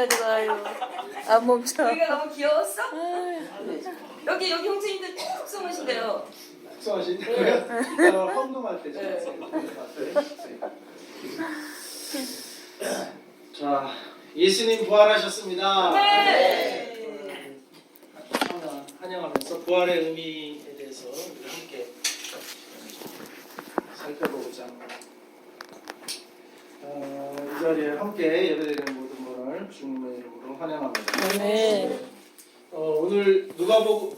해가지고 아유 안 멈춰. 우리가 너무 귀여웠어? 아유, 여기 형제님들 쭉 숨으신대요. 숙성하신 헌금할 때죠. 자, 예수님 부활하셨습니다. 네. 환영하면서 부활의 의미에 대해서 우리 함께 살펴보고자 합니다. 이 자리에 함께 예배드리는 모든 분을 주님의 이름으로 환영합니다. 네. 오늘 누가복음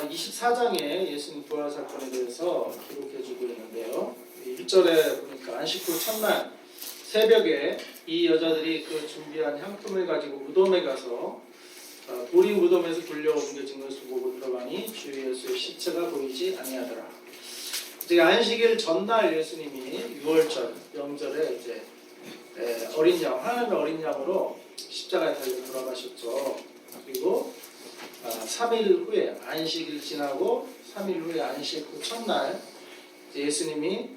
24장에 예수님 부활 사건에 대해서 기록해주고 있는데요. 1절에 보니까 안식 후 첫날 새벽에 이 여자들이 그 준비한 향품을 가지고 무덤에 가서 돌이 무덤에서 굴려 옮겨진 것을 보고 들어가니 주 예수의 시체가 보이지 아니하더라. 이제 안식일 전날 예수님이 6월절 명절에 이제 어린 양, 하나님의 어린 양으로 십자가에 달려 돌아가셨죠. 그리고 3일 후에 안식일 지나고 3일 후에 안식 후 첫날 예수님이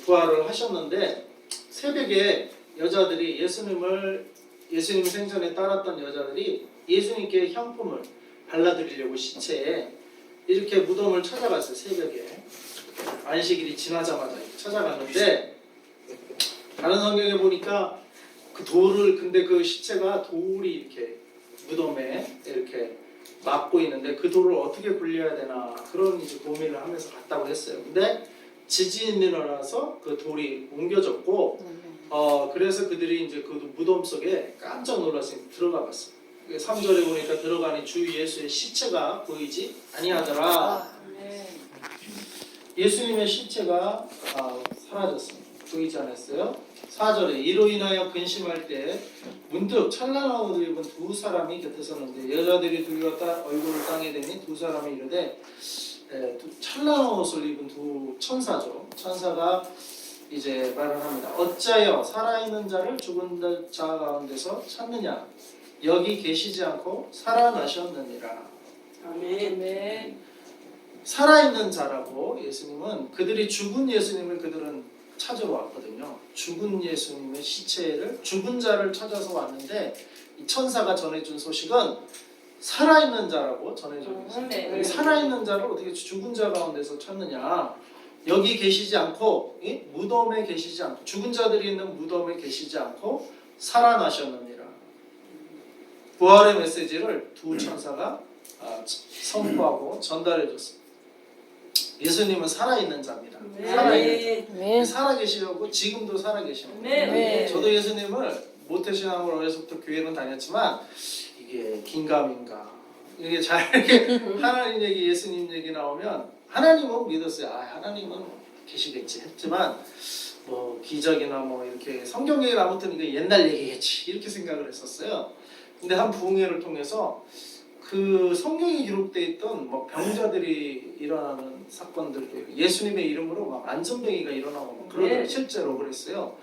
부활을 하셨는데 새벽에 여자들이 예수님 생전에 따랐던 여자들이 예수님께 향품을 발라드리려고 시체에 이렇게 무덤을 찾아갔어요. 새벽에 안식일이 지나자마자 찾아갔는데 다른 성경에 보니까 그 돌을 근데 그 시체가 돌이 이렇게 무덤에 이렇게 막고 있는데 그 돌을 어떻게 굴려야 되나 그런 이제 고민을 하면서 갔다고 했어요. 근데 지진이 일어나서 그 돌이 옮겨졌고 그래서 그들이 이제 그 무덤 속에 깜짝 놀라서 들어가 봤어요. 3절에 보니까 들어가니 주 예수의 시체가 보이지 아니하더라. 예수님의 시체가 사라졌습니다. 보이지 않았어요. 4절에 이로 인하여 근심할 때 문득 찬란한 옷을 입은 두 사람이 곁에 섰는데 여자들이 둘러다 얼굴을 땅에 대니 두 사람이 이르되 찬란한 옷을 입은 두 천사죠. 천사가 이제 말을 합니다. 어찌하여 살아있는 자를 죽은 자 가운데서 찾느냐 여기 계시지 않고 살아나셨느니라. 아멘. 살아있는 자라고 예수님은 그들이 죽은 예수님을 그들은 찾으러 왔거든요. 죽은 예수님의 시체를 죽은 자를 찾아서 왔는데 이 천사가 전해준 소식은 살아있는 자라고 전해주고 있어요. 네. 살아있는 자를 어떻게 죽은 자 가운데서 찾느냐 여기 계시지 않고 무덤에 계시지 않고 죽은 자들이 있는 무덤에 계시지 않고 살아나셨느니라. 부활의 메시지를 두 천사가 선포하고 전달해줬습니다. 예수님은 살아있는 자입니다. 살아있는 자. 네. 살아계시려고 지금도 살아계십니다. 네. 저도 예수님을 모태신앙으로 어려서부터 교회는 다녔지만 이게 긴가민가 이게 잘 이렇게 하나님 얘기 예수님 얘기 나오면 하나님은 믿었어요. 하나님은 계시겠지 했지만 뭐 기적이나 뭐 이렇게 성경 얘기를 아무튼 이게 옛날 얘기겠지 이렇게 생각을 했었어요. 근데 한 부흥회를 통해서 그 성경에 기록되어 있던 뭐 병자들이 일어나는 사건들 예수님의 이름으로 막 안전뱅이가 일어나고 그런 실제로 그랬어요.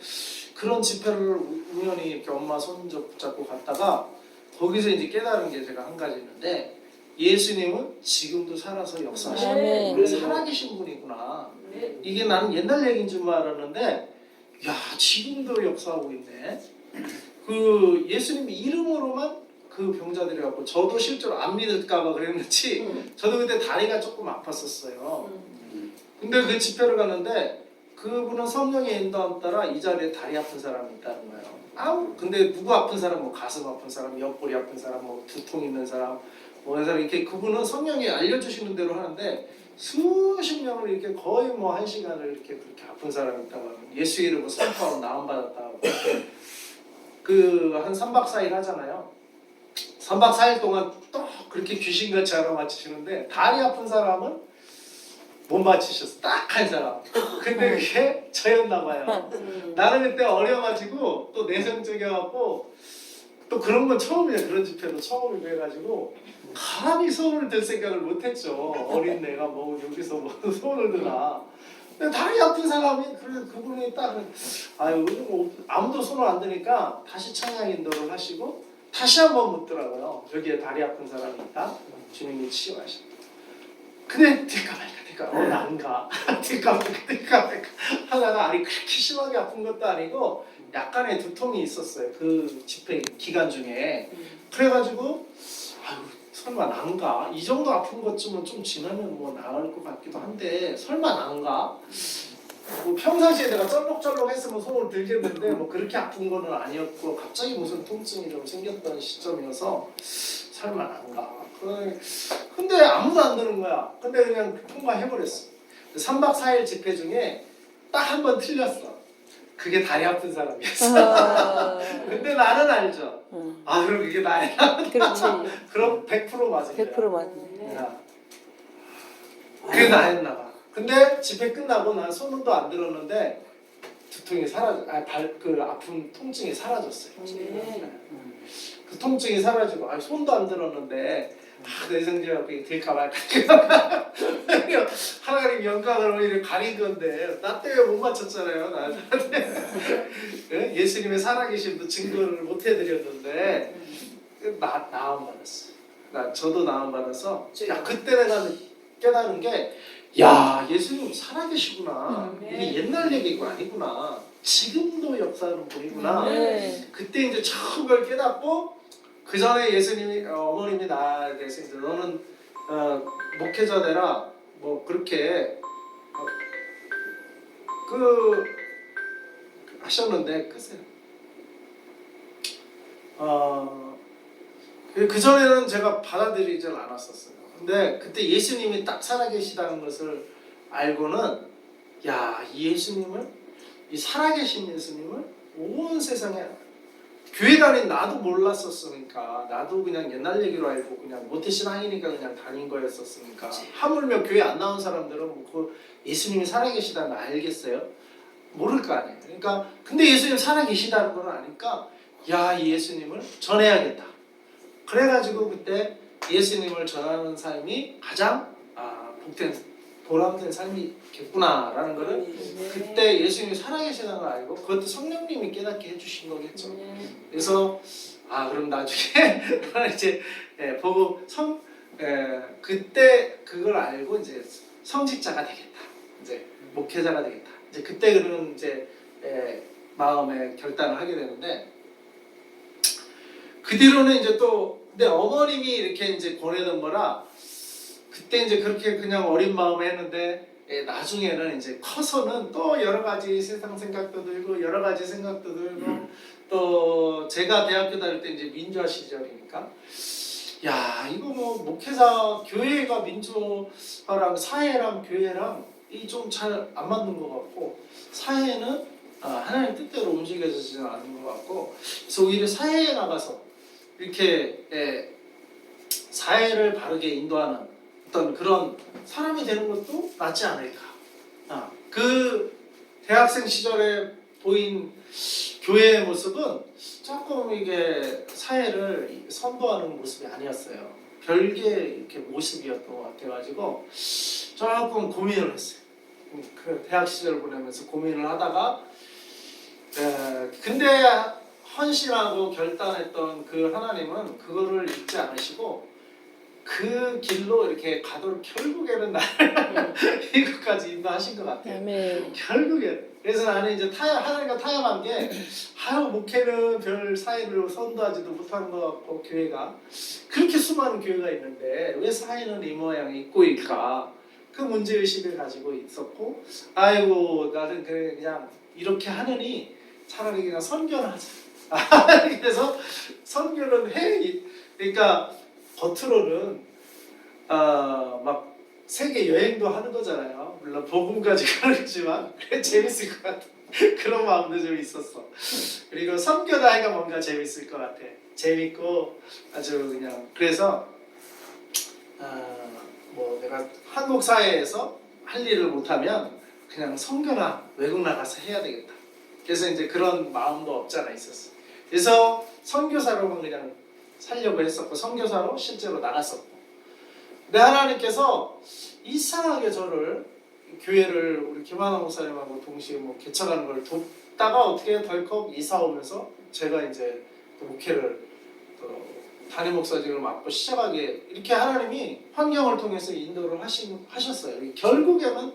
그런 집회를 우연히 이렇게 엄마 손 잡고 갔다가 거기서 이제 깨달은 게 제가 한 가지 있는데 예수님은 지금도 살아서 역사하시는 네. 살아계신 분이구나. 이게 나는 옛날 얘기인 줄 알았는데 야 지금도 역사하고 있네. 그 예수님 이름으로만 그 병자들이 갖고 저도 실제로 안 믿을까봐 그랬는지 저도 그때 다리가 조금 아팠었어요. 근데 그 집회를 갔는데 그분은 성령의 인도함 따라 이 자리에 다리 아픈 사람이 있다는 거예요. 근데 누구 아픈 사람, 뭐 가슴 아픈 사람, 옆구리 아픈 사람, 뭐 두통 있는 사람, 뭐 사람 이렇게 그분은 성령이 알려주시는 대로 하는데 수십 명을 이렇게 거의 뭐 1시간을 이렇게 그렇게 아픈 사람이 있다고 하면 예수 이름으로 선포하고 나음 받았다고 그 한 3박 4일 하잖아요. 3박 4일 동안 또 그렇게 귀신같이 알아맞히시는데 다리 아픈 사람은 못 맞히셨어. 딱 한 사람. 근데 그게 저였나 봐요. 나는 그때 어려가지고 또 내성적이어갖고 또 그런 건 처음이에요. 그런 집회도 처음이고 해가지고 감히 손을 들 생각을 못했죠. 어린 내가 뭐 여기서 뭐 손을 드나. 근데 다리 아픈 사람이 그분이 딱 뭐 아무도 손을 안 드니까 다시 찬양 인도를 하시고 다시 한번 묻더라고요. 저기에 다리 아픈 사람이 있다. 주님이 치유하신다. 근데 될까 난가 될까 하다가 그렇게 심하게 아픈 것도 아니고 약간의 두통이 있었어요. 그 집회 기간 중에. 그래가지고 아유 설마 난가? 이 정도 아픈 것쯤은 좀 지나면 뭐 나을 것 같기도 한데 설마 난가? 뭐 평상시에 내가 쩔룩쩔룩 했으면 손을 들겠는데 뭐 그렇게 아픈 거는 아니었고 갑자기 무슨 통증이 좀 생겼던 시점이어서 설마 난가? 근데 아무도 안 드는 거야. 근데 그냥 통과해버렸어. 3박 4일 집회 중에 딱 한 번 틀렸어. 그게 다리 아픈 사람이었어. 근데 나는 알죠. 아 그럼 그게 나야. 그렇지. 그럼 100% 맞은 거야. 100% 맞네. 야. 그게 나였나 봐. 근데 집회 끝나고 난 손도 안 들었는데 두통이 그 아픈 통증이 사라졌어요. 그 통증이 사라지고 손도 안 들었는데 내 성질하고 들까 말까 하나님 영광으로 이렇게 가린 건데 나 때문에 못 맞췄잖아요. 나한테 예수님의 살아계심도 증거를 못 해드렸는데 나음 받았어. 저도 나음 받아서 야 그때 내가 깨달은 게 야 예수님 살아계시구나. 이게 옛날 얘기가 아니구나. 지금도 역사하는 분이구나. 그때 이제 처음 그걸 깨닫고 그 전에 예수님이 어머님이 나에게서 이제 너는 목회자 되라 뭐 그렇게 그 하셨는데 끄세요. 그 전에는 제가 받아들이질 않았었어요. 근데 그때 예수님이 딱 살아계시다는 것을 알고는 야, 이 예수님을 이 살아계신 예수님을 온 세상에 교회 다닌 나도 몰랐었으니까 나도 그냥 옛날 얘기로 알고 그냥 모태신앙이니까 그냥 다닌 거였었으니까 하물며 교회 안 나온 사람들은 뭐 그 예수님이 살아계시다는 걸 알겠어요? 모를 거 아니에요. 그러니까 근데 예수님 살아계시다는 걸 아니까 야, 이 예수님을 전해야겠다. 그래가지고 그때 예수님을 전하는 삶이 가장 복된 보람된 삶이겠구나라는 거를 그때 예수님이 살아계시다는 걸 알고 그것도 성령님이 깨닫게 해주신 거겠죠. 그래서 그럼 나중에 이제 보고 그때 그걸 알고 이제 성직자가 되겠다. 이제 목회자가 되겠다. 이제 그때 그런 이제 마음의 결단을 하게 되는데 그 뒤로는 이제 또 근데 어머님이 이렇게 이제 보내던 거라 그때 이제 그렇게 그냥 어린 마음에 했는데 나중에는 이제 커서는 또 여러 가지 세상 생각도 들고 여러 가지 생각도 들고 또 제가 대학교 다닐 때 이제 민주화 시절이니까 야 이거 뭐 목회자 교회가 민주화랑 사회랑 교회랑 이 좀 잘 안 맞는 것 같고 사회는 하나님 뜻대로 움직여지지는 않는 것 같고 그래서 오히려 사회에 나가서 이렇게 사회를 바르게 인도하는 어떤 그런 사람이 되는 것도 낫지 않을까. 그 대학생 시절에 보인 교회의 모습은 조금 이게 사회를 선도하는 모습이 아니었어요. 별개의 이렇게 모습이었던 것 같아가지고 조금 고민을 했어요. 그 대학 시절을 보내면서 고민을 하다가 근데 헌신하고 결단했던 그 하나님은 그거를 잊지 않으시고 그 길로 이렇게 가도록 결국에는 나를 이것까지 인도하신 것 같아요. 아멘. 결국에 그래서 나는 이제 하나님과 타협한 게 목회는 별 사회를 선도하지도 못하는 것 같고 교회가 그렇게 수많은 교회가 있는데 왜 사회는 이 모양이 있고일까 그 문제의식을 가지고 있었고 아이고 나는 그냥 이렇게 하느니 차라리 그냥 선교를 하자. 그래서 선교는 해. 그러니까 겉으로는 막 세계 여행도 하는 거잖아요. 물론 복음까지 가는 거지만 그래 재밌을 것 같아. 그런 마음도 좀 있었어. 그리고 선교도 하니까 뭔가 재밌을 것 같아. 재밌고 아주 그냥 그래서 뭐 내가 한국 사회에서 할 일을 못하면 그냥 선교나 외국 나가서 해야 되겠다. 그래서 이제 그런 마음도 없지 않아 있었어. 그래서 선교사로만 그냥 살려고 했었고 선교사로 실제로 나갔었고 근데 하나님께서 이상하게 저를 교회를 우리 김하나 목사님하고 동시에 뭐 개척하는 걸 돕다가 어떻게 덜컥 이사 오면서 제가 이제 또 목회를 또 담임 목사직을 맡고 시작하게 이렇게 하나님이 환경을 통해서 인도를 하셨어요. 결국에는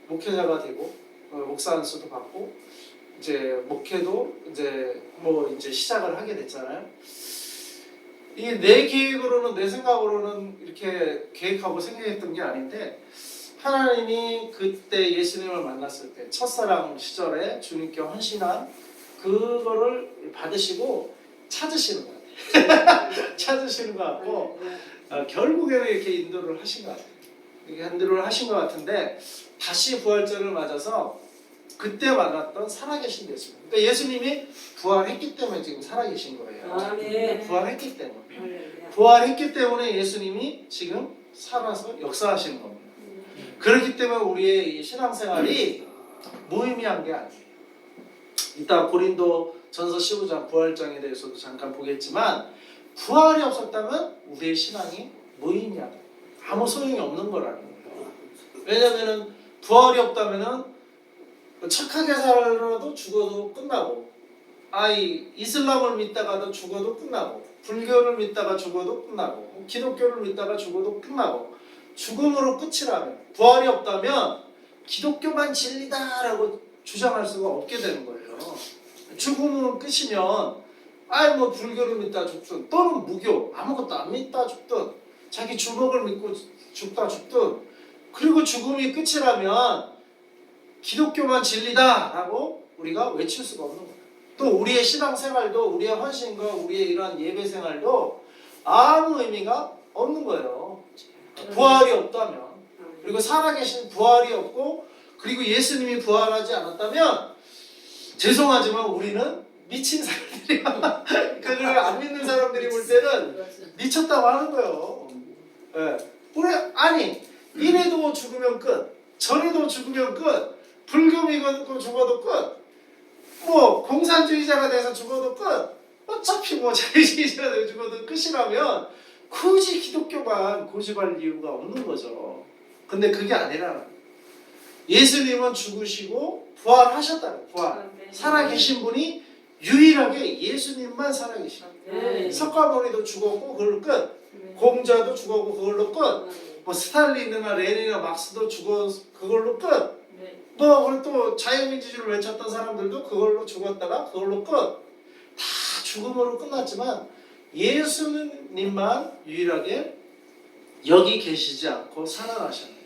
목회자가 되고 목사 안수도 받고 이제 목회도 이제 시작을 하게 됐잖아요. 이게 내 계획으로는 내 생각으로는 이렇게 계획하고 생각했던 게 아닌데 하나님이 그때 예수님을 만났을 때 첫사랑 시절에 주님께 헌신한 그거를 받으시고 찾으시는 것 같아요. 찾으시는 것 같고 결국에는 이렇게 인도를 하신 것 같아요. 이렇게 인도를 하신 것 같은데 다시 부활절을 맞아서 그때 만났던 살아계신 예수님. 그러니까 예수님이 부활했기 때문에 지금 살아계신 거예요. 아멘. 부활했기 때문에. 부활했기 때문에 예수님이 지금 살아서 역사하시는 겁니다. 그렇기 때문에 우리의 이 신앙생활이 무의미한 게 아니에요. 이따 고린도 전서 15장 부활장에 대해서도 잠깐 보겠지만 부활이 없었다면 우리의 신앙이 무의미하다. 아무 소용이 없는 거라는 거예요. 왜냐하면 부활이 없다면 착하게 살아도 죽어도 끝나고 이슬람을 믿다가도 죽어도 끝나고 불교를 믿다가 죽어도 끝나고 기독교를 믿다가 죽어도 끝나고 죽음으로 끝이라면 부활이 없다면 기독교만 진리다라고 주장할 수가 없게 되는 거예요. 죽음으로 끝이면 불교를 믿다 죽든 또는 무교 아무것도 안 믿다 죽든 자기 주먹을 믿고 죽다 죽든 그리고 죽음이 끝이라면 기독교만 진리다라고 우리가 외칠 수가 없는 거예요. 또 우리의 신앙생활도 우리의 헌신과 우리의 이러한 예배생활도 아무 의미가 없는 거예요. 부활이 없다면 그리고 살아계신 부활이 없고 그리고 예수님이 부활하지 않았다면 죄송하지만 우리는 미친 사람들이야. 그걸 안 믿는 사람들이 볼 때는 미쳤다고 하는 거예요. 네. 이래도 죽으면 끝, 저래도 죽으면 끝, 불교 믿고 죽어도 끝, 공산주의자가 돼서 죽어도 끝, 어차피 자유주의자가 돼서 죽어도 끝이라면 굳이 기독교만 고집할 이유가 없는 거죠. 근데 그게 아니라 예수님은 죽으시고 부활하셨다는 부활. 살아계신 분이 유일하게 예수님만 살아계신 거예요. 석가모니도 죽었고 그걸로 끝. 공자도 죽었고 그걸로 끝. 스탈린이나 레닌이나 막스도 죽었고 그걸로 끝. 그리고 또 자유민주주의를 외쳤던 사람들도 그걸로 죽었다가 그걸로 끝. 다 죽음으로 끝났지만 예수님만 유일하게 여기 계시지 않고 살아나셨네요.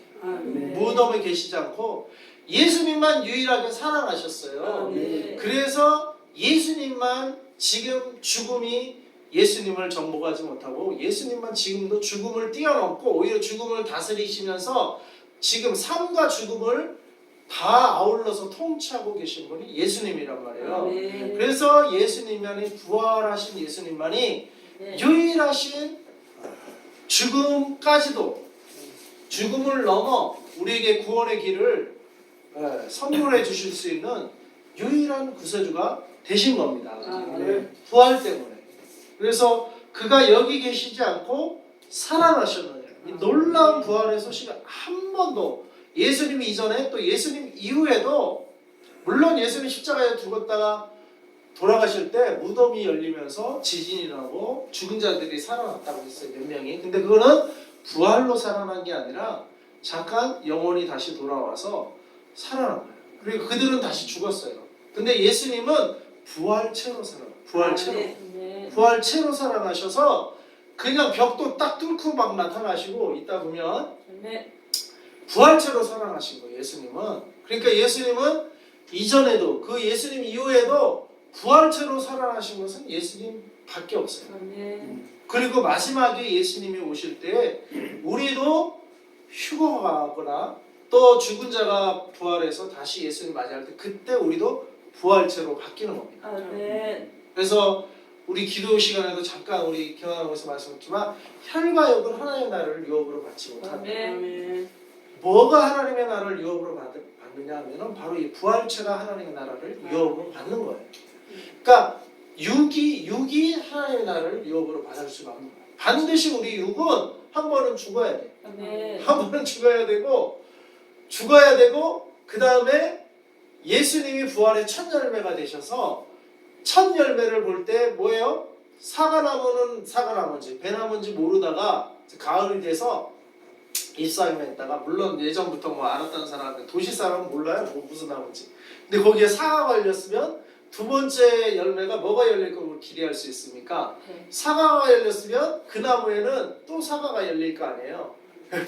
무덤에 계시지 않고 예수님만 유일하게 살아나셨어요. 그래서 예수님만 지금 죽음이 예수님을 정복하지 못하고 예수님만 지금도 죽음을 뛰어넘고 오히려 죽음을 다스리시면서 지금 삶과 죽음을 다 아울러서 통치하고 계신 분이 예수님이란 말이에요. 그래서 예수님만이 부활하신 예수님만이 유일하신 죽음까지도 죽음을 넘어 우리에게 구원의 길을 선물해 주실 수 있는 유일한 구세주가 되신 겁니다. 부활 때문에. 그래서 그가 여기 계시지 않고 살아나셨느냐. 이 놀라운 부활의 소식을 한 번도 예수님 이전에 또 예수님 이후에도 물론 예수님 십자가에 죽었다가 돌아가실 때 무덤이 열리면서 지진이 나고 죽은 자들이 살아났다고 했어요. 몇 명이. 근데 그거는 부활로 살아난 게 아니라 잠깐 영혼이 다시 돌아와서 살아난 거예요. 그리고 그들은 다시 죽었어요. 근데 예수님은 부활체로 살아나요. 부활체로 살아나셔서 그냥 벽도 딱 뚫고 막 나타나시고 있다 보면 부활체로 살아나신 거예요. 예수님은. 그러니까 예수님은 이전에도 그 예수님 이후에도 부활체로 살아나신 것은 예수님밖에 없어요. 그리고 마지막에 예수님이 오실 때 우리도 휴거하거나 또 죽은 자가 부활해서 다시 예수님 맞이할 때 그때 우리도 부활체로 바뀌는 겁니다. 그래서 우리 기도 시간에도 잠깐 우리 경험에서 말씀했지만 혈과 육은 하나님의 나라를 유업으로 받지 못한다. 뭐가 하나님의 나라를 유업으로 받느냐 하면 바로 이 부활체가 하나님의 나라를 유업으로 받는 거예요. 그러니까 육이 하나님의 나라를 유업으로 받을 수가 없는 거예요. 반드시 우리 육은 한 번은 죽어야 돼. 한 번은 죽어야 되고 그 다음에 예수님이 부활의 첫 열매가 되셔서 첫 열매를 볼 때 뭐예요? 사과나무는 사과나무인지 배나무인지 모르다가 가을이 돼서 입사했다가 물론 예전부터 뭐 알았던 사람은 도시 사람은 몰라요. 뭐 무슨 나무인지. 근데 거기에 사과가 열렸으면 두 번째 열매가 뭐가 열릴 거고 기대할 수 있습니까? 사과가 열렸으면 그 나무에는 또 사과가 열릴 거 아니에요.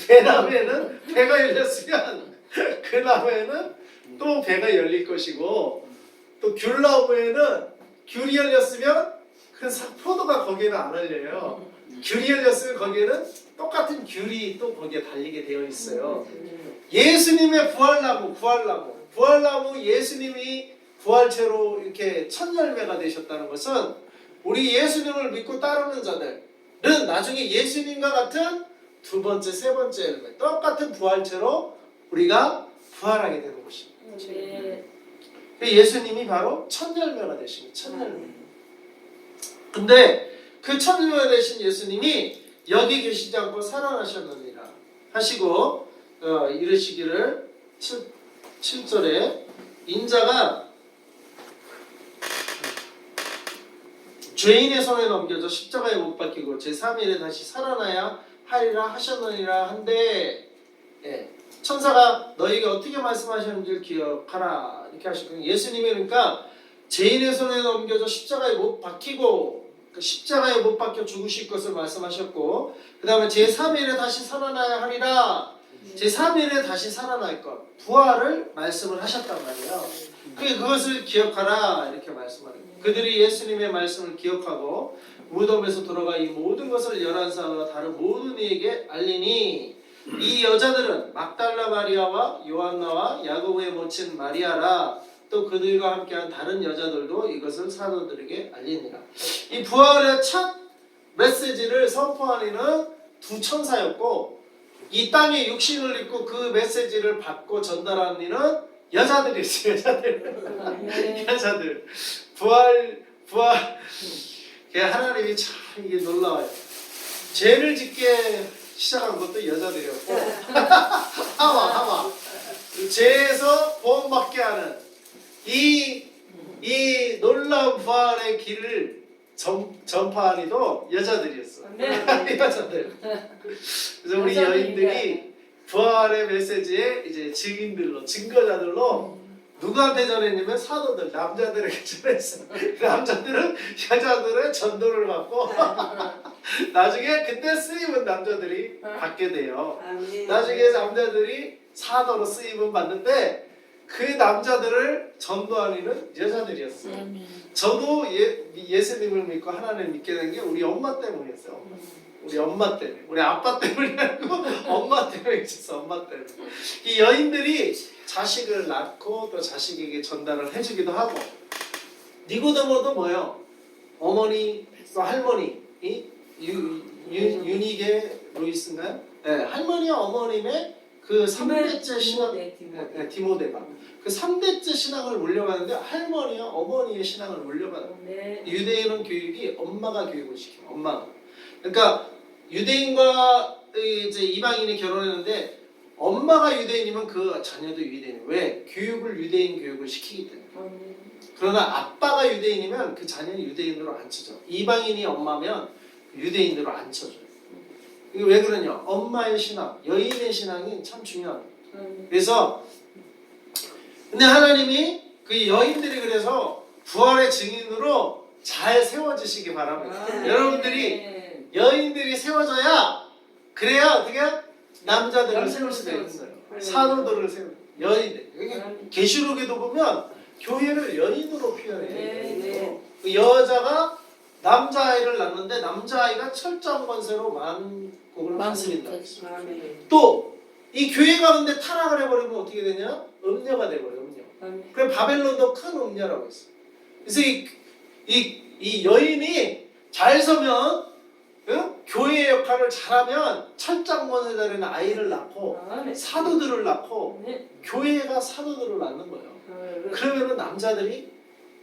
배나무에는 배가 열렸으면 그 나무에는 또 배가 열릴 것이고 또 귤나무에는 귤이 열렸으면 그 포도가 거기에는 안 열려요. 귤이 열렸으면 거기에는 똑같은 귤이 또 거기에 달리게 되어 있어요. 예수님의 부활나무 예수님이 부활체로 이렇게 첫 열매가 되셨다는 것은 우리 예수님을 믿고 따르는 자들은 나중에 예수님과 같은 두 번째, 세 번째 열매 똑같은 부활체로 우리가 부활하게 되는 것입니다. 예수님이 바로 첫 열매가 되십니다. 첫 열매. 근데 그 첫 열매가 되신 예수님이 여기 계시지 않고 살아나셨느니라 하시고 이르시기를 7절에 인자가 죄인의 손에 넘겨져 십자가에 못 박히고 제3일에 다시 살아나야 하리라 하셨느니라 한데 천사가 너희에게 어떻게 말씀하셨는지 기억하라 이렇게 하셨거든요. 예수님이 그러니까 죄인의 손에 넘겨져 십자가에 못 박히고 십자가에 못 박혀 죽으실 것을 말씀하셨고 그 다음에 제3일에 다시 살아나야 하리라 제3일에 다시 살아날 것 부활을 말씀을 하셨단 말이에요. 그것을 기억하라 이렇게 말씀하는 거예요. 그들이 예수님의 말씀을 기억하고 무덤에서 돌아가 이 모든 것을 11사와 다른 모든 이에게 알리니 이 여자들은 막달라 마리아와 요한나와 야고보의 모친 마리아라 또 그들과 함께한 다른 여자들도 이것을 사도들에게 알리니라. 이 부활의 첫 메시지를 선포한 이는 두 천사였고 이 땅에 육신을 입고 그 메시지를 받고 전달한 이는 여자들이 있어요. 여자들 부활 하나님이 참 이게 놀라워요. 죄를 짓게 시작한 것도 여자들이었고 하와 죄에서 구원받게 하는 이 놀라운 부활의 길을 전파한 이도 여자들이었어. 여자들. 그래서 우리 여인들이 부활의 메시지의 이제 증인들로 증거자들로 누구한테 전했냐면 사도들 남자들에게 전했어. 남자들은 여자들의 전도를 받고 나중에 그때 쓰임은 남자들이 받게 돼요. 나중에 남자들이 사도로 쓰임은 받는데 그 남자들을 전도한 이는 여자들이었어요. 저도 예수님을 믿고 하나님을 믿게 된 게 우리 엄마 때문이었어요. 우리 엄마 때문에. 우리 아빠 때문이 아니고 엄마 때문에 있었어. 엄마 때문에. 이 여인들이 자식을 낳고 또 자식에게 전달을 해주기도 하고 니고데모도 뭐예요? 어머니 또 할머니 유니게 루이스인가요? 네, 할머니와 어머님의 그 3대째 신앙 디모데가 그 3대째 신앙을 물려가는데 할머니와 어머니의 신앙을 물려가는 유대인은 교육이 엄마가 교육을 시켜요. 엄마가. 그러니까 유대인과 이제 이방인이 결혼했는데 엄마가 유대인이면 그 자녀도 유대인이에요. 왜? 교육을 유대인 교육을 시키기 때문에. 그러나 아빠가 유대인이면 그 자녀는 유대인으로 안 쳐져. 이방인이 엄마면 유대인으로 안 쳐줘요. 이게 왜 그러냐? 엄마의 신앙, 여인의 신앙이 참 중요합니다. 그래서 근데 하나님이 그 여인들이 그래서 부활의 증인으로 잘 세워지시기 바랍니다. 여러분들이 여인들이 세워져야 그래야 어떻게 남자들을 세울 수가 있어요. 사도들을 세우는 여인들. 계시록에도 보면 교회를 여인으로 표현해요. 그 여자가 남자아이를 낳는데 남자아이가 철장 권세로 만국을 다스린다. 또 이 교회 가운데 타락을 해버리면 어떻게 되냐? 음녀가 돼버려. 음녀. 그래 바벨론도 큰 음녀라고 했어요. 그래서 이 여인이 잘 서면 교회의 역할을 잘하면 철장 권세자라는 아이를 낳고 사도들을 낳고 교회가 사도들을 낳는 거예요. 그러면은 남자들이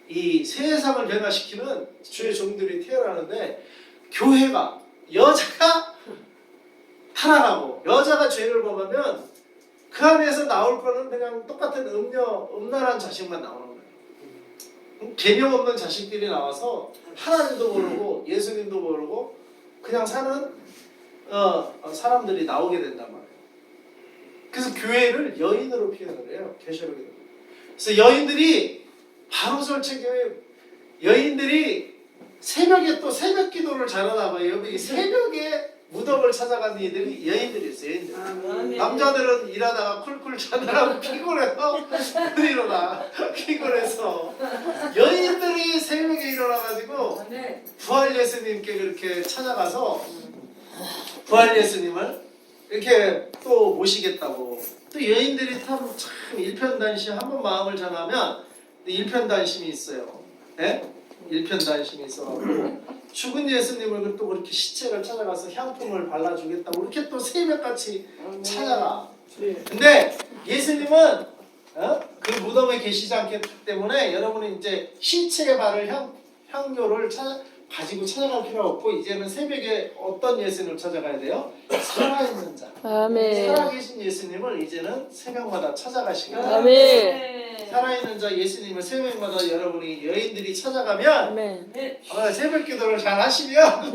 이 세상을 변화시키는 주의 종들이 태어나는데 교회가 여자가 타락하고 여자가 죄를 범하면 그 안에서 나올 거는 그냥 똑같은 음란한 자식만 나오는 거예요. 개념 없는 자식들이 나와서 하나님도 모르고 예수님도 모르고 그냥 사는 사람들이 나오게 된단 말이에요. 그래서 교회를 여인으로 표현을 해요. 계시록에. 그래서 여인들이 바로 설치교회 여인들이 새벽에 또 새벽 기도를 잘하나 봐요. 여기 새벽에 무덤을 찾아가는 이들이 여인들이 있어요. 여인들. 아멘. 남자들은 일하다가 쿨쿨 자느라고 피곤해서 못 일어나. 피곤해서 여인들이 새벽에 일어나가지고 아멘. 부활 예수님께 그렇게 찾아가서 부활 예수님을 이렇게 또 모시겠다고. 또 여인들이 참 일편단심 한번 마음을 전하면 일편단심이 있어요. 네? 일편단심이 있어가지고 죽은 예수님을 또 그렇게 시체를 찾아가서 향품을 발라주겠다고 이렇게 또 새벽같이 찾아가. 근데 예수님은 그 무덤에 계시지 않기 때문에 여러분이 이제 시체에 바를 향료를 가지고 찾아갈 필요가 없고 이제는 새벽에 어떤 예수님을 찾아가야 돼요? 살아있는 자. 아멘. 살아계신 예수님을 이제는 새벽마다 찾아가시게 돼요. 아멘. 살아있는 자 예수님을 새벽마다 여러분이 여인들이 찾아가면 아멘. 새벽 기도를 잘 하시면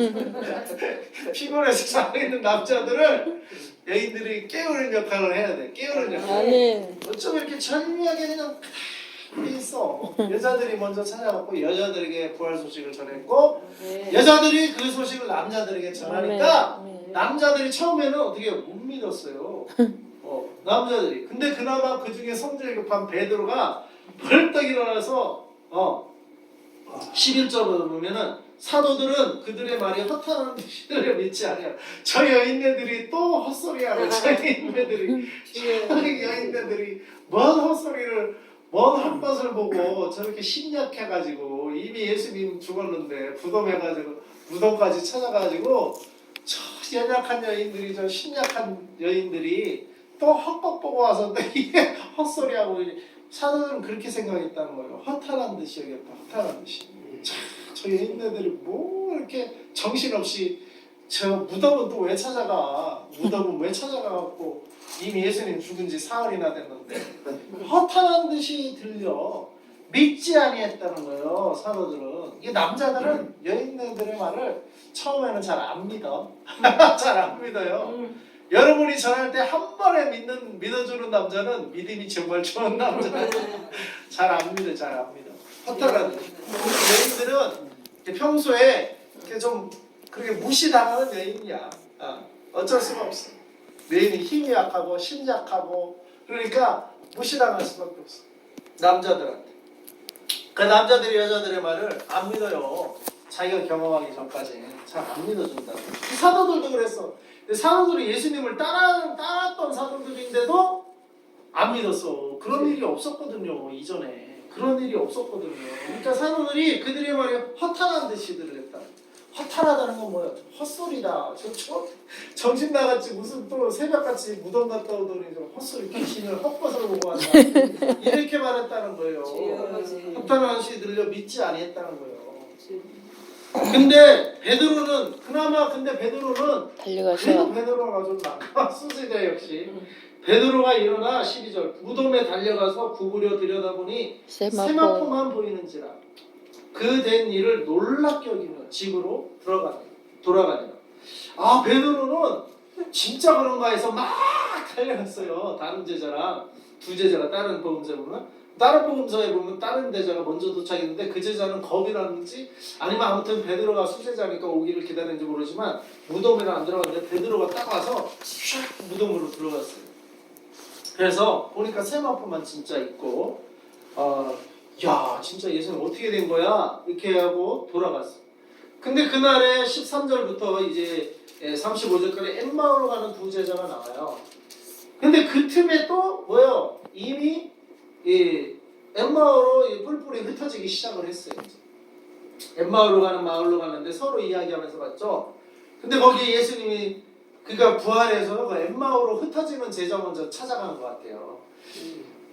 피곤해서 자고 있는 남자들을 여인들이 깨우는 역할을 해야 돼. 깨우는 역할. 아멘. 어쩜 이렇게 절묘하게 그냥 가만히 있어. 여자들이 먼저 찾아갔고 여자들에게 부활 소식을 전했고 여자들이 그 소식을 남자들에게 전하니까 아멘. 남자들이 처음에는 어떻게 못 믿었어요. 남자들이. 근데 그나마 그 중에 성질이 급한 베드로가 벌떡 일어나서 11절을 보면은 사도들은 그들의 말이 허탄한 듯이를 믿지 않아요. 저 여인네들이 또 헛소리하고 저 여인네들이 뭔 헛소리를 뭔 헛것을 보고 저렇게 심약해가지고 이미 예수님 죽었는데 부dom해가지고 무덤까지 찾아가지고 저 연약한 여인들이 저 심약한 여인들이 또 헛것 보고 와서 또 이게 헛소리하고 사도들은 그렇게 생각했다는 거예요. 허탄한 듯이 여겼다. 허탄한 듯이. 저 여인네들이 뭐 이렇게 정신없이 저 무덤은 또 왜 찾아가? 무덤은 왜 찾아가갖고 이미 예수님 죽은 지 사흘이나 됐는데 허탄한 듯이 들려. 믿지 아니했다는 거예요. 사도들은. 이게 남자들은 여인네들의 말을 처음에는 잘 안 믿어. 잘 안 믿어요. 여러분이 전할 때 한 번에 믿어주는 남자는 믿음이 정말 좋은 남자예요. 잘 안 믿어, 잘 안 믿어. 허탈한 여인들은 평소에 이렇게 좀 그렇게 무시당하는 여인이야. 어쩔 수가 없어. 여인이 힘이 약하고 심약하고 그러니까 무시당할 수밖에 없어. 남자들한테. 그 남자들이 여자들의 말을 안 믿어요. 자기가 경험하기 전까지 잘 안 믿어준다. 사도들도 그랬어. 사도들이 예수님을 따랐던 사도들인데도 안 믿었어. 그런 일이 없었거든요. 이전에. 그런 일이 없었거든요. 그러니까 사도들이 그들의 말에 허탄한 듯이 들렸다. 허탄하다는 건 뭐야? 헛소리다. 저 정신 나갔지. 무슨 또 새벽같이 무덤 갔다 오더니 좀 헛소리 귀신을 헛것을 보고 왔다. 이렇게 말했다는 거예요. 허탄한 듯이 들려 믿지 아니했다는 거예요. 근데 베드로는 그나마 베드로는 달려가서 그래도 베드로가 좀 나. 수지대 역시 베드로가 일어나 12절 무덤에 달려가서 구부려 들여다보니 세마포만 보이는지라 그 된 일을 놀랍게 여기며 집으로 돌아가니라. 베드로는 진짜 그런가 해서 막 달려갔어요. 다른 제자랑 두 제자가 다른 복음서에 보면 다른 복음서에 보면 다른 제자가 먼저 도착했는데 그 제자는 겁이 났는지 아니면 아무튼 베드로가 수제자니까 오기를 기다렸는지 모르지만 무덤에는 안 들어갔는데 베드로가 딱 와서 샥 무덤으로 들어갔어요. 그래서 보니까 세마포만 진짜 있고 야 진짜 예수님 어떻게 된 거야? 이렇게 하고 돌아갔어. 근데 그날에 13절부터 이제 35절까지 엠마오로 가는 두 제자가 나와요. 근데 그 틈에 또 뭐예요? 이미 엠마오로 뿔뿔이 흩어지기 시작을 했어요. 엠마오로 가는 마을로 가는데 서로 이야기하면서 갔죠. 근데 거기 예수님이 그러니까 부활해서 그 엠마오로 흩어지는 제자 먼저 찾아간 것 같아요.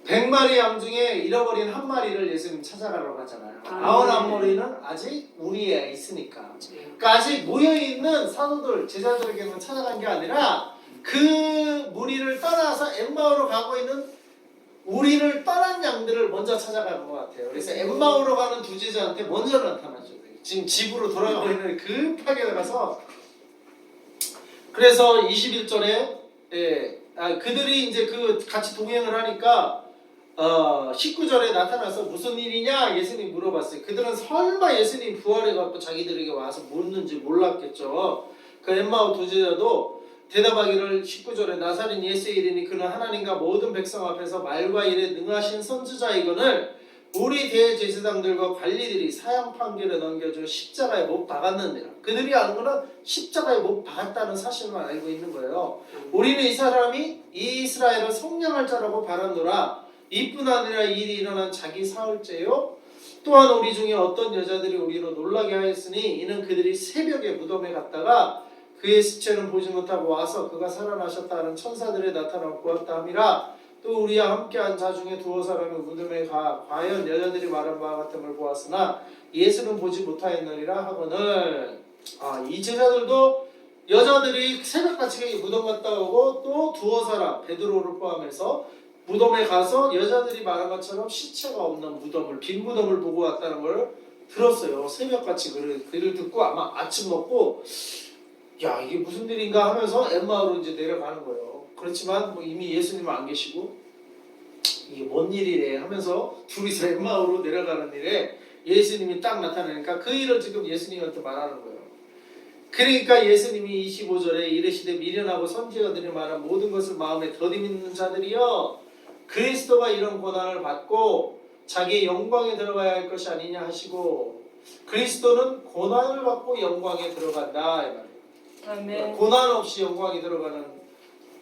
100마리 양 중에 잃어버린 한 마리를 예수님 찾아가려고 하잖아요. 99마리는 아직 우리에 있으니까. 그러니까 아직 모여있는 사도들, 제자들에게는 찾아간 게 아니라 그 무리를 떠나서 엠마오로 가고 있는 우리를 떠난 양들을 먼저 찾아가는 것 같아요. 그래서 엠마오로 가는 두 제자한테 먼저 나타나죠. 지금 집으로 돌아가고 있는 급하게 가서 그래서 21절에 그들이 이제 그 같이 동행을 하니까 19절에 나타나서 무슨 일이냐 예수님 물어봤어요. 그들은 설마 예수님 부활해 갖고 자기들에게 와서 묻는지 몰랐겠죠. 그 엠마오 두 제자도 대답하기를 19절에 나사렛 예수의 이르니 그는 하나님과 모든 백성 앞에서 말과 일에 능하신 선지자이거늘 우리 대제사장들과 관리들이 사형 판결에 넘겨줘 십자가에 못 박았느니라. 그들이 아는 거는 십자가에 못 박았다는 사실만 알고 있는 거예요. 우리는 이 사람이 이스라엘을 성령할 자라고 바라노라. 이뿐 아니라 이 일이 일어난 자기 사흘째요. 또한 우리 중에 어떤 여자들이 우리로 놀라게 하였으니 이는 그들이 새벽에 무덤에 갔다가 그의 시체는 보지 못하고 와서 그가 살아나셨다는 천사들에 나타나 보았다 함이라. 또 우리와 함께한 자 중에 두어 사람이 무덤에 가 과연 여자들이 말한 바와 같은 걸 보았으나 예수는 보지 못하였느니라 하거늘. 이 제자들도 여자들이 새벽같이 무덤 갔다 오고 또 두어 사람 베드로를 포함해서 무덤에 가서 여자들이 말한 것처럼 시체가 없는 무덤을 빈 무덤을 보고 왔다는 걸 들었어요. 새벽같이 글을 듣고 아마 아침 먹고 야 이게 무슨 일인가 하면서 엠마오로 이제 내려가는 거예요. 그렇지만 뭐 이미 예수님은 안 계시고 이게 뭔 일이래 하면서 둘이서 엠마오로 내려가는 일에 예수님이 딱 나타나니까 그 일을 지금 예수님한테 말하는 거예요. 그러니까 예수님이 25절에 이르시되 미련하고 선지자들이 말한 모든 것을 마음에 더듬는 자들이여 그리스도가 이런 고난을 받고 자기의 영광에 들어가야 할 것이 아니냐 하시고 그리스도는 고난을 받고 영광에 들어간다 이 말이에요. 아멘. 고난 없이 영광에 들어가는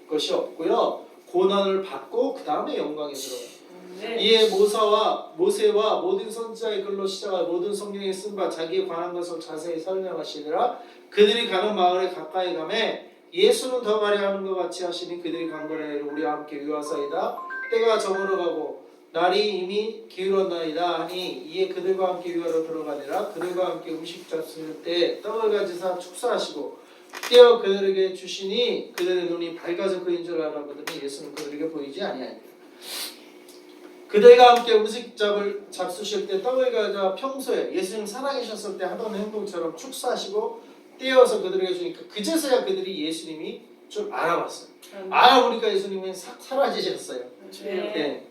것이 없고요. 고난을 받고 그 다음에 영광에 들어가요. 이에 모세와 모든 선지자의 글로 시작한 모든 성경에 쓴 바 자기에 관한 것을 자세히 설명하시니라. 그들이 가는 마을에 가까이 가매 예수는 더 가려 하는 것 같이 하시니 그들이 간 거래 우리와 함께 위하사이다. 때가 저물어 가고 날이 이미 기울었나이다 하니 이에 그들과 함께 위하러 들어가니라. 그들과 함께 음식 잡수실 때 떡을 가지사 축사하시고 떼어 그들에게 주시니 그들의 눈이 밝아서 그인 줄 알아보더니 예수는 그들에게 보이지 아니하니라. 그들과 함께 음식 잡수실 때 떡을 가져 평소에 예수님 살아계셨을 때 하던 행동처럼 축사하시고 떼어서 그들에게 주니까 그제서야 그들이 예수님이 좀 알아봤어요. 알아보니까 예수님은 싹 사라지셨어요. 네.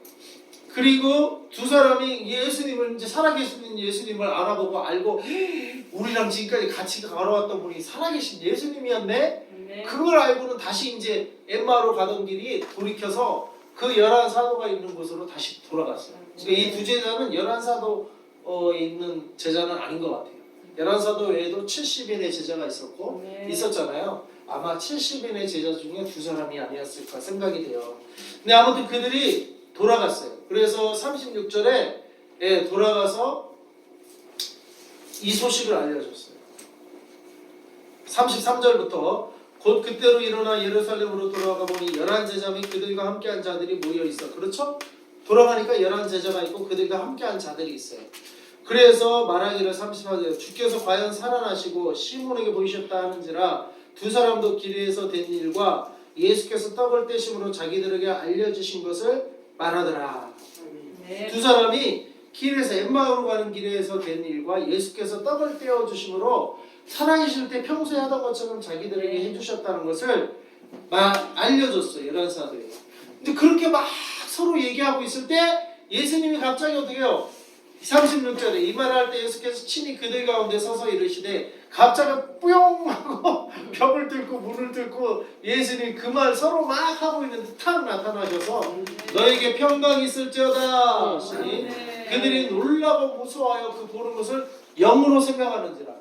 그리고 두 사람이 예수님을 이제 살아계신 예수님을 알아보고 알고 우리랑 지금까지 같이 걸어왔던 분이 살아계신 예수님이었네. 그걸 알고는 다시 이제 엠마오로 가던 길이 돌이켜서 그 11사도가 있는 곳으로 다시 돌아갔어요. 그러니까 이 두 제자는 11사도 있는 제자는 아닌 것 같아요. 11사도 외에도 70인의 제자가 있었잖아요. 아마 70인의 제자 중에 두 사람이 아니었을까 생각이 돼요. 근데 아무튼 그들이 돌아갔어요. 그래서 36절에 돌아가서 이 소식을 알려줬어요. 33절부터 곧 그때로 일어나 예루살렘으로 돌아가 보니 11제자 및 그들과 함께한 자들이 모여 있어. 그렇죠? 돌아가니까 11제자가 있고 그들과 함께한 자들이 있어요. 그래서 말하기를 34절 주께서 과연 살아나시고 시몬에게 보이셨다 하는지라 두 사람도 길에서 된 일과 예수께서 떡을 떼심으로 자기들에게 알려주신 것을 말하더라. 두 사람이 길에서 엠마오로 가는 길에서 된 일과 예수께서 떡을 떼어주심으로 살아계실 때 평소에 하던 것처럼 자기들에게 해주셨다는 것을 알려줬어요. 11사도에. 근데 그렇게 막 서로 얘기하고 있을 때 예수님이 갑자기 어떻게 해요? 36절에 이 말을 할 때 예수께서 친히 그들 가운데 서서 이르시되 갑자기 뿌용 하고 벽을 뚫고 문을 뚫고 예수님이 그 말 서로 막 하고 있는데 탁 나타나셔서 너에게 평강이 있을지어다 하시니 그들이 놀라고 무서워하여 그 보는 것을 영으로 생각하는지라.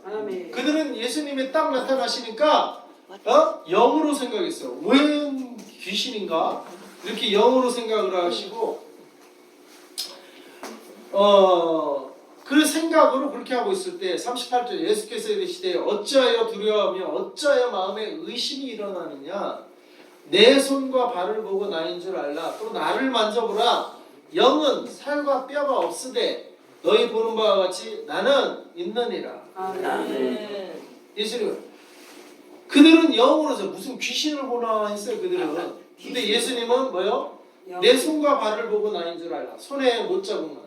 그들은 예수님이 딱 나타나시니까 영으로 생각했어요. 왜 귀신인가? 이렇게 영으로 생각을 하시고 그 생각으로 그렇게 하고 있을 때 38절 예수께서 이르시되 어찌하여 두려워하며 어찌하여 마음에 의심이 일어나느냐 내 손과 발을 보고 나인 줄 알라. 또 나를 만져보라. 영은 살과 뼈가 없으되 너희 보는 바와 같이 나는 있느니라. 아멘. 예수님 그들은 영으로서 무슨 귀신을 보나 했어요. 그들은. 근데 예수님은 뭐요? 내 손과 발을 보고 나인 줄 알라. 손에 못 잡으면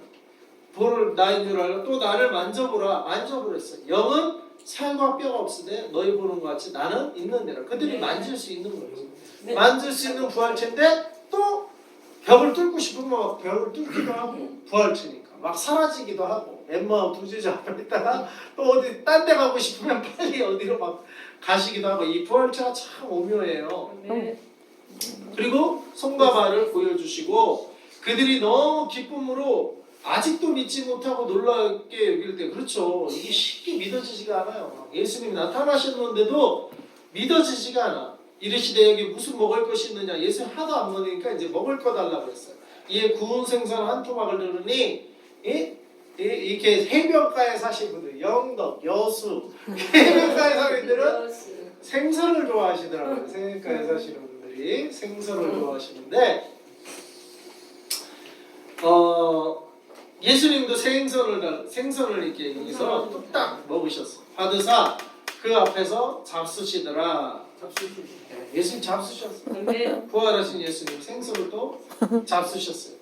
볼을 나인 줄 알라. 또 나를 만져보라. 만져보랬어요. 영은 살과 뼈가 없으되 너희 보는 것 같이 나는 있느니라. 그들이 만질 수 있는 거예요. 네. 만질 수 있는 부활체인데 또 벽을 뚫고 싶으면 막 벽을 뚫기도 하고 부활체니까 막 사라지기도 하고 엠마오 두 제자 앞에 있다가 또 어디 딴 데 가고 싶으면 빨리 어디로 막 가시기도 하고 이 부활체가 참 오묘해요. 네. 그리고 손과 발을 보여주시고 그들이 너무 기쁨으로 아직도 믿지 못하고 놀랍게 여길 때 그렇죠. 이게 쉽게 믿어지지가 않아요. 예수님이 나타나셨는데도 믿어지지가 않아. 이르시되 여기 무슨 먹을 것이 있느냐. 예수님 하도 안 먹으니까 이제 먹을 거 달라고 그랬어요. 이에 구운 생선 한 토막을 들으니 이렇게 해변가에 사신 분들 영덕, 여수 해변가에 사는 분들은 생선을 좋아하시더라고요. 해변가에 사시는 분들이 생선을 좋아하시는데 예수님도 생선을 이렇게 여기서 뚝딱 먹으셨어. 받으사 그 앞에서 잡수시더라. 예수님 잡수셨어. 네. 부활하신 예수님 생선을 또 잡수셨어요.